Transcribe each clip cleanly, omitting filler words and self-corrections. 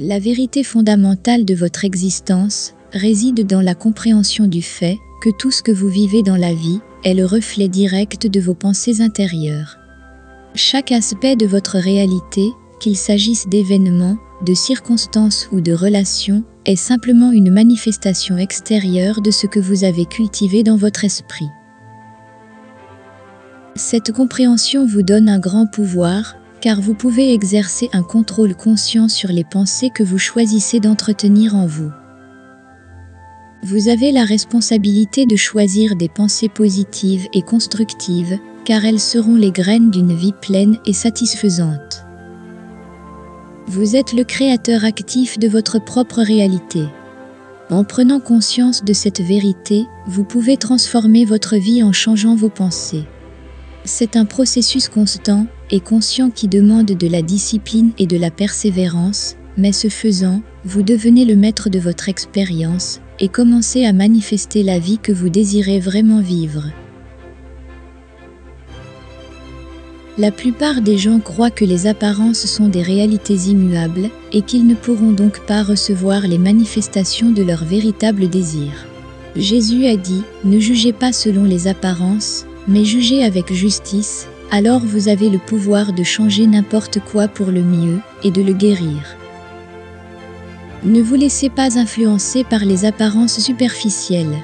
La vérité fondamentale de votre existence réside dans la compréhension du fait que tout ce que vous vivez dans la vie est le reflet direct de vos pensées intérieures. Chaque aspect de votre réalité, qu'il s'agisse d'événements, de circonstances ou de relations, est simplement une manifestation extérieure de ce que vous avez cultivé dans votre esprit. Cette compréhension vous donne un grand pouvoir, car vous pouvez exercer un contrôle conscient sur les pensées que vous choisissez d'entretenir en vous. Vous avez la responsabilité de choisir des pensées positives et constructives, car elles seront les graines d'une vie pleine et satisfaisante. Vous êtes le créateur actif de votre propre réalité. En prenant conscience de cette vérité, vous pouvez transformer votre vie en changeant vos pensées. C'est un processus constant et conscient qui demande de la discipline et de la persévérance, mais ce faisant, vous devenez le maître de votre expérience et commencez à manifester la vie que vous désirez vraiment vivre. La plupart des gens croient que les apparences sont des réalités immuables et qu'ils ne pourront donc pas recevoir les manifestations de leur véritable désir. Jésus a dit « Ne jugez pas selon les apparences, mais jugez avec justice, alors vous avez le pouvoir de changer n'importe quoi pour le mieux et de le guérir. » Ne vous laissez pas influencer par les apparences superficielles.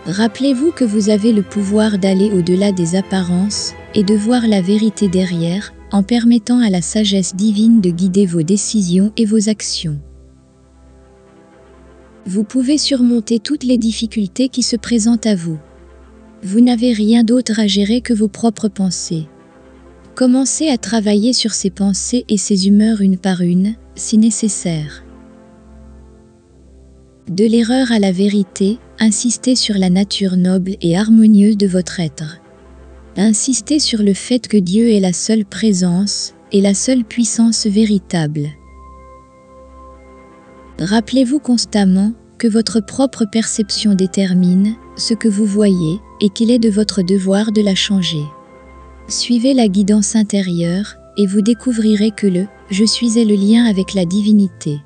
Rappelez-vous que vous avez le pouvoir d'aller au-delà des apparences et de voir la vérité derrière, en permettant à la sagesse divine de guider vos décisions et vos actions. Vous pouvez surmonter toutes les difficultés qui se présentent à vous. Vous n'avez rien d'autre à gérer que vos propres pensées. Commencez à travailler sur ces pensées et ces humeurs une par une, si nécessaire. De l'erreur à la vérité, insistez sur la nature noble et harmonieuse de votre être. Insistez sur le fait que Dieu est la seule présence et la seule puissance véritable. Rappelez-vous constamment que votre propre perception détermine ce que vous voyez et qu'il est de votre devoir de la changer. Suivez la guidance intérieure et vous découvrirez que le « Je suis » est le lien avec la divinité.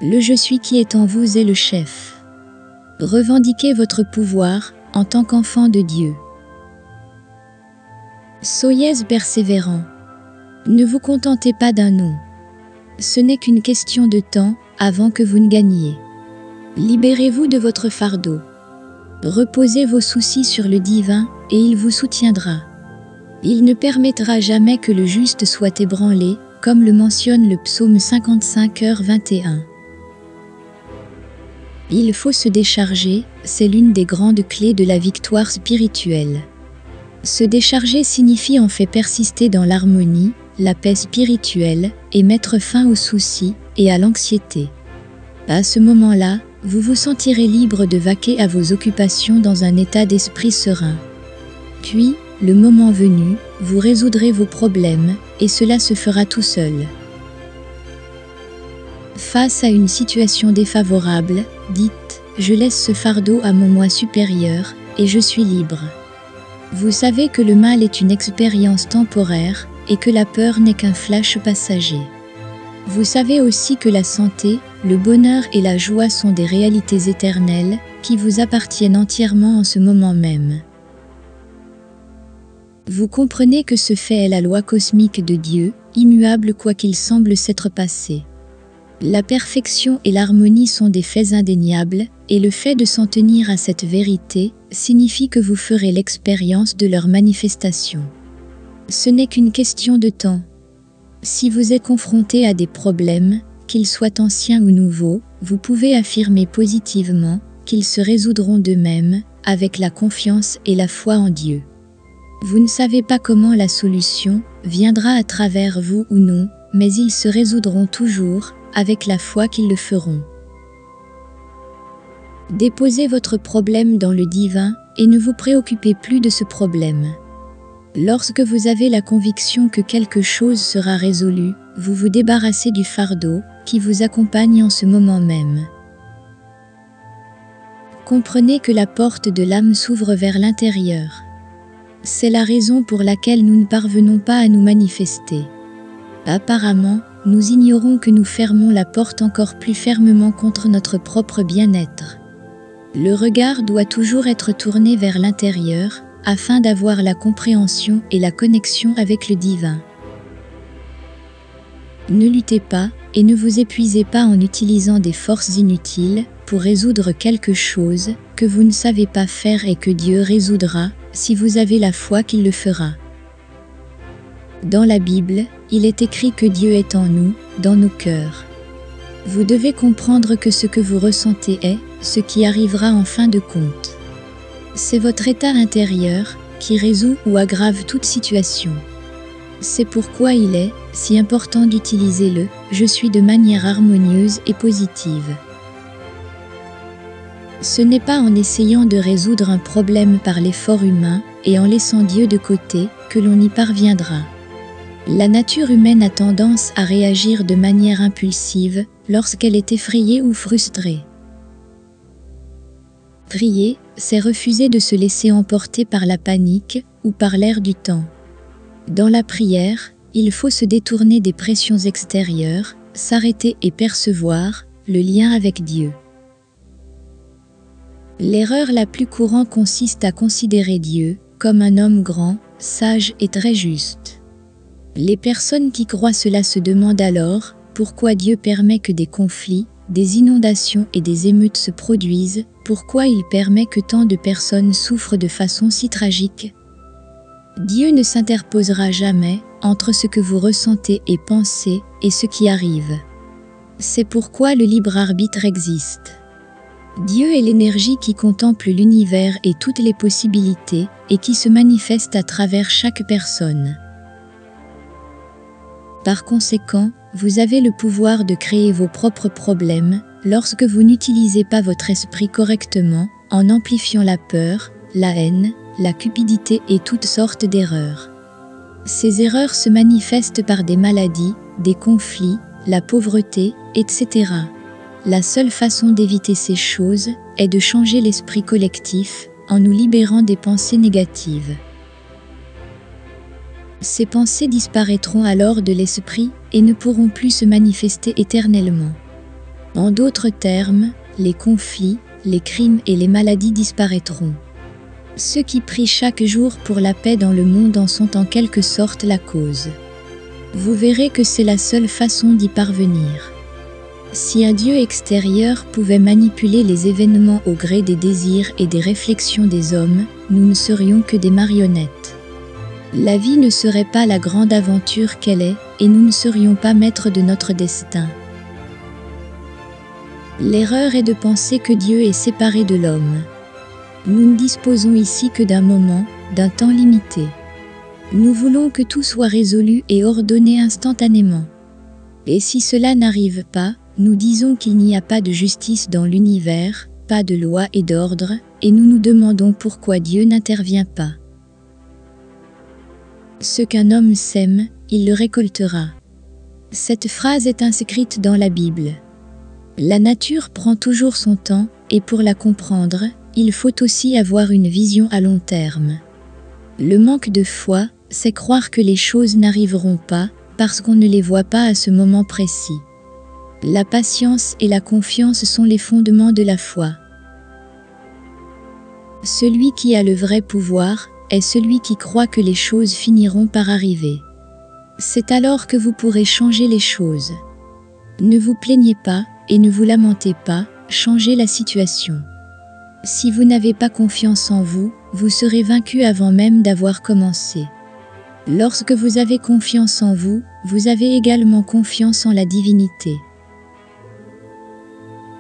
Le « Je suis » qui est en vous est le chef. Revendiquez votre pouvoir en tant qu'enfant de Dieu. Soyez persévérant. Ne vous contentez pas d'un non. Ce n'est qu'une question de temps avant que vous ne gagniez. Libérez-vous de votre fardeau. Reposez vos soucis sur le divin et il vous soutiendra. Il ne permettra jamais que le juste soit ébranlé, comme le mentionne le psaume 55h21. Il faut se décharger, c'est l'une des grandes clés de la victoire spirituelle. Se décharger signifie en fait persister dans l'harmonie, la paix spirituelle et mettre fin aux soucis et à l'anxiété. À ce moment-là, vous vous sentirez libre de vaquer à vos occupations dans un état d'esprit serein. Puis, le moment venu, vous résoudrez vos problèmes et cela se fera tout seul. Face à une situation défavorable, dites « Je laisse ce fardeau à mon moi supérieur et je suis libre ». Vous savez que le mal est une expérience temporaire et que la peur n'est qu'un flash passager. Vous savez aussi que la santé, le bonheur et la joie sont des réalités éternelles qui vous appartiennent entièrement en ce moment même. Vous comprenez que ce fait est la loi cosmique de Dieu, immuable quoi qu'il semble s'être passé. La perfection et l'harmonie sont des faits indéniables, et le fait de s'en tenir à cette vérité signifie que vous ferez l'expérience de leur manifestation. Ce n'est qu'une question de temps. Si vous êtes confronté à des problèmes, qu'ils soient anciens ou nouveaux, vous pouvez affirmer positivement qu'ils se résoudront d'eux-mêmes, avec la confiance et la foi en Dieu. Vous ne savez pas comment la solution viendra à travers vous ou non, mais ils se résoudront toujours, avec la foi qu'ils le feront. Déposez votre problème dans le divin et ne vous préoccupez plus de ce problème. Lorsque vous avez la conviction que quelque chose sera résolu, vous vous débarrassez du fardeau qui vous accompagne en ce moment même. Comprenez que la porte de l'âme s'ouvre vers l'intérieur. C'est la raison pour laquelle nous ne parvenons pas à nous manifester. Apparemment, nous ignorons que nous fermons la porte encore plus fermement contre notre propre bien-être. Le regard doit toujours être tourné vers l'intérieur, afin d'avoir la compréhension et la connexion avec le divin. Ne luttez pas, et ne vous épuisez pas en utilisant des forces inutiles, pour résoudre quelque chose que vous ne savez pas faire et que Dieu résoudra, si vous avez la foi qu'il le fera. Dans la Bible, il est écrit que Dieu est en nous, dans nos cœurs. Vous devez comprendre que ce que vous ressentez est ce qui arrivera en fin de compte. C'est votre état intérieur qui résout ou aggrave toute situation. C'est pourquoi il est si important d'utiliser le « je suis » de manière harmonieuse et positive. Ce n'est pas en essayant de résoudre un problème par l'effort humain et en laissant Dieu de côté que l'on y parviendra. La nature humaine a tendance à réagir de manière impulsive lorsqu'elle est effrayée ou frustrée. Prier, c'est refuser de se laisser emporter par la panique ou par l'air du temps. Dans la prière, il faut se détourner des pressions extérieures, s'arrêter et percevoir le lien avec Dieu. L'erreur la plus courante consiste à considérer Dieu comme un homme grand, sage et très juste. Les personnes qui croient cela se demandent alors pourquoi Dieu permet que des conflits, des inondations et des émeutes se produisent, pourquoi il permet que tant de personnes souffrent de façon si tragique. Dieu ne s'interposera jamais entre ce que vous ressentez et pensez et ce qui arrive. C'est pourquoi le libre arbitre existe. Dieu est l'énergie qui contemple l'univers et toutes les possibilités et qui se manifeste à travers chaque personne. Par conséquent, vous avez le pouvoir de créer vos propres problèmes lorsque vous n'utilisez pas votre esprit correctement en amplifiant la peur, la haine, la cupidité et toutes sortes d'erreurs. Ces erreurs se manifestent par des maladies, des conflits, la pauvreté, etc. La seule façon d'éviter ces choses est de changer l'esprit collectif en nous libérant des pensées négatives. Ces pensées disparaîtront alors de l'esprit et ne pourront plus se manifester éternellement. En d'autres termes, les conflits, les crimes et les maladies disparaîtront. Ceux qui prient chaque jour pour la paix dans le monde en sont en quelque sorte la cause. Vous verrez que c'est la seule façon d'y parvenir. Si un Dieu extérieur pouvait manipuler les événements au gré des désirs et des réflexions des hommes, nous ne serions que des marionnettes. La vie ne serait pas la grande aventure qu'elle est, et nous ne serions pas maîtres de notre destin. L'erreur est de penser que Dieu est séparé de l'homme. Nous ne disposons ici que d'un moment, d'un temps limité. Nous voulons que tout soit résolu et ordonné instantanément. Et si cela n'arrive pas, nous disons qu'il n'y a pas de justice dans l'univers, pas de loi et d'ordre, et nous nous demandons pourquoi Dieu n'intervient pas. Ce qu'un homme sème, il le récoltera. Cette phrase est inscrite dans la Bible. La nature prend toujours son temps, et pour la comprendre, il faut aussi avoir une vision à long terme. Le manque de foi, c'est croire que les choses n'arriveront pas, parce qu'on ne les voit pas à ce moment précis. La patience et la confiance sont les fondements de la foi. Celui qui a le vrai pouvoir est celui qui croit que les choses finiront par arriver. C'est alors que vous pourrez changer les choses. Ne vous plaignez pas et ne vous lamentez pas, changez la situation. Si vous n'avez pas confiance en vous, vous serez vaincu avant même d'avoir commencé. Lorsque vous avez confiance en vous, vous avez également confiance en la divinité.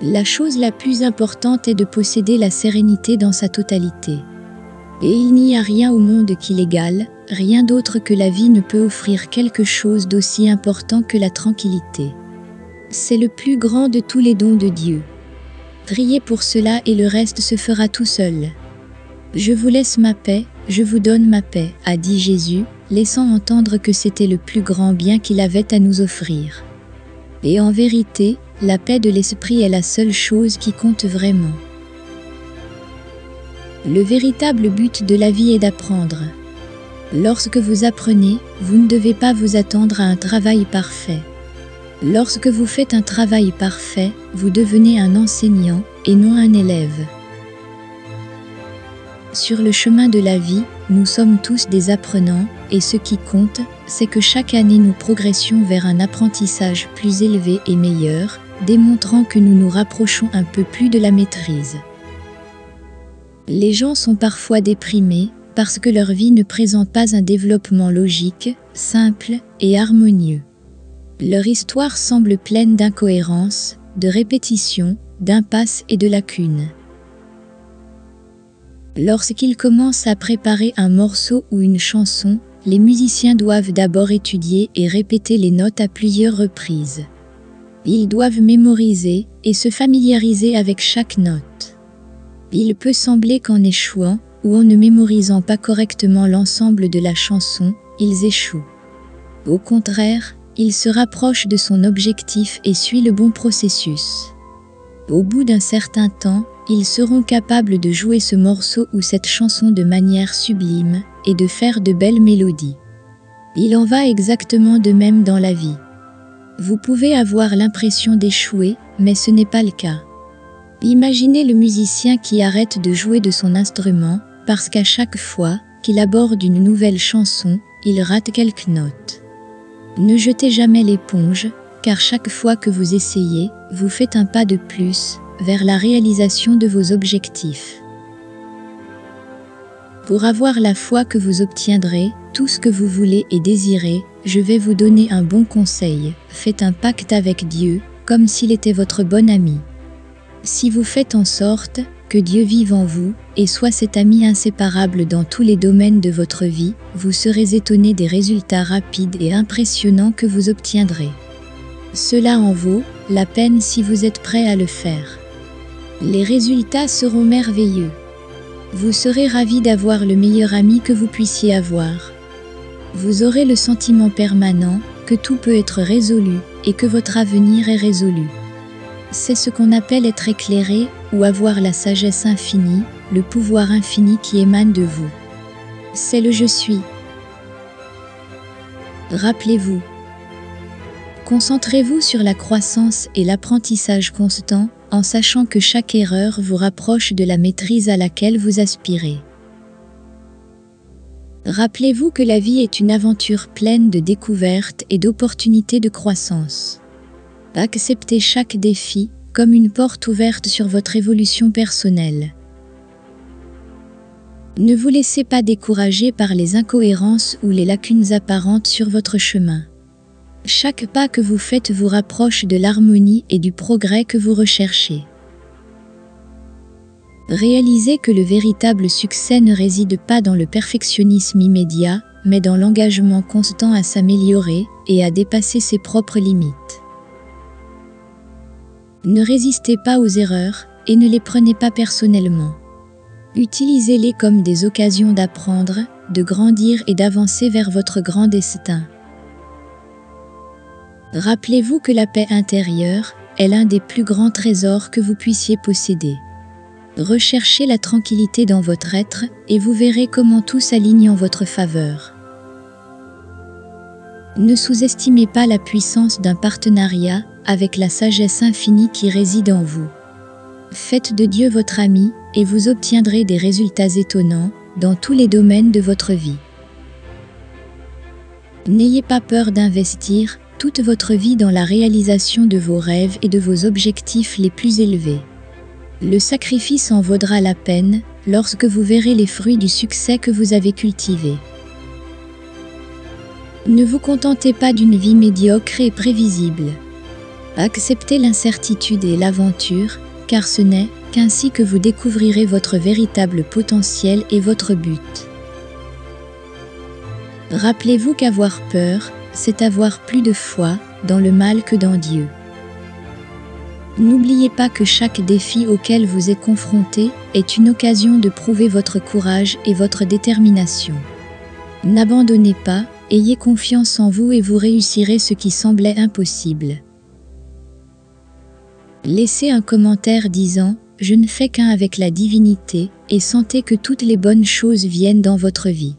La chose la plus importante est de posséder la sérénité dans sa totalité. Et il n'y a rien au monde qui l'égale, rien d'autre que la vie ne peut offrir quelque chose d'aussi important que la tranquillité. C'est le plus grand de tous les dons de Dieu. Priez pour cela et le reste se fera tout seul. Je vous laisse ma paix, je vous donne ma paix, a dit Jésus, laissant entendre que c'était le plus grand bien qu'il avait à nous offrir. Et en vérité, la paix de l'esprit est la seule chose qui compte vraiment. Le véritable but de la vie est d'apprendre. Lorsque vous apprenez, vous ne devez pas vous attendre à un travail parfait. Lorsque vous faites un travail parfait, vous devenez un enseignant et non un élève. Sur le chemin de la vie, nous sommes tous des apprenants, et ce qui compte, c'est que chaque année nous progressions vers un apprentissage plus élevé et meilleur, démontrant que nous nous rapprochons un peu plus de la maîtrise. Les gens sont parfois déprimés, parce que leur vie ne présente pas un développement logique, simple et harmonieux. Leur histoire semble pleine d'incohérences, de répétitions, d'impasses et de lacunes. Lorsqu'ils commencent à préparer un morceau ou une chanson, les musiciens doivent d'abord étudier et répéter les notes à plusieurs reprises. Ils doivent mémoriser et se familiariser avec chaque note. Il peut sembler qu'en échouant, ou en ne mémorisant pas correctement l'ensemble de la chanson, ils échouent. Au contraire, ils se rapprochent de son objectif et suivent le bon processus. Au bout d'un certain temps, ils seront capables de jouer ce morceau ou cette chanson de manière sublime et de faire de belles mélodies. Il en va exactement de même dans la vie. Vous pouvez avoir l'impression d'échouer, mais ce n'est pas le cas. Imaginez le musicien qui arrête de jouer de son instrument parce qu'à chaque fois qu'il aborde une nouvelle chanson, il rate quelques notes. Ne jetez jamais l'éponge, car chaque fois que vous essayez, vous faites un pas de plus vers la réalisation de vos objectifs. Pour avoir la foi que vous obtiendrez tout ce que vous voulez et désirez, je vais vous donner un bon conseil. Faites un pacte avec Dieu, comme s'il était votre bon ami. Si vous faites en sorte que Dieu vive en vous et soit cet ami inséparable dans tous les domaines de votre vie, vous serez étonné des résultats rapides et impressionnants que vous obtiendrez. Cela en vaut la peine si vous êtes prêt à le faire. Les résultats seront merveilleux. Vous serez ravi d'avoir le meilleur ami que vous puissiez avoir. Vous aurez le sentiment permanent que tout peut être résolu et que votre avenir est résolu. C'est ce qu'on appelle être éclairé ou avoir la sagesse infinie, le pouvoir infini qui émane de vous. C'est le « je suis ». Rappelez-vous. Concentrez-vous sur la croissance et l'apprentissage constant, en sachant que chaque erreur vous rapproche de la maîtrise à laquelle vous aspirez. Rappelez-vous que la vie est une aventure pleine de découvertes et d'opportunités de croissance. Acceptez chaque défi comme une porte ouverte sur votre évolution personnelle. Ne vous laissez pas décourager par les incohérences ou les lacunes apparentes sur votre chemin. Chaque pas que vous faites vous rapproche de l'harmonie et du progrès que vous recherchez. Réalisez que le véritable succès ne réside pas dans le perfectionnisme immédiat, mais dans l'engagement constant à s'améliorer et à dépasser ses propres limites. Ne résistez pas aux erreurs et ne les prenez pas personnellement. Utilisez-les comme des occasions d'apprendre, de grandir et d'avancer vers votre grand destin. Rappelez-vous que la paix intérieure est l'un des plus grands trésors que vous puissiez posséder. Recherchez la tranquillité dans votre être et vous verrez comment tout s'aligne en votre faveur. Ne sous-estimez pas la puissance d'un partenariat avec la sagesse infinie qui réside en vous. Faites de Dieu votre ami et vous obtiendrez des résultats étonnants dans tous les domaines de votre vie. N'ayez pas peur d'investir toute votre vie dans la réalisation de vos rêves et de vos objectifs les plus élevés. Le sacrifice en vaudra la peine lorsque vous verrez les fruits du succès que vous avez cultivé. Ne vous contentez pas d'une vie médiocre et prévisible. Acceptez l'incertitude et l'aventure, car ce n'est qu'ainsi que vous découvrirez votre véritable potentiel et votre but. Rappelez-vous qu'avoir peur, c'est avoir plus de foi dans le mal que dans Dieu. N'oubliez pas que chaque défi auquel vous êtes confronté est une occasion de prouver votre courage et votre détermination. N'abandonnez pas, ayez confiance en vous et vous réussirez ce qui semblait impossible. Laissez un commentaire disant « Je ne fais qu'un avec la divinité » et sentez que toutes les bonnes choses viennent dans votre vie.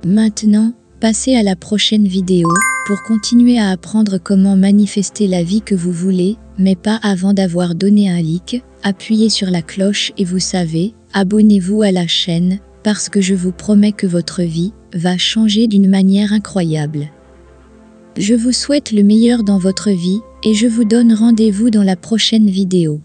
Maintenant, passez à la prochaine vidéo. Pour continuer à apprendre comment manifester la vie que vous voulez, mais pas avant d'avoir donné un like, appuyez sur la cloche et vous savez, abonnez-vous à la chaîne, parce que je vous promets que votre vie va changer d'une manière incroyable. Je vous souhaite le meilleur dans votre vie, et je vous donne rendez-vous dans la prochaine vidéo.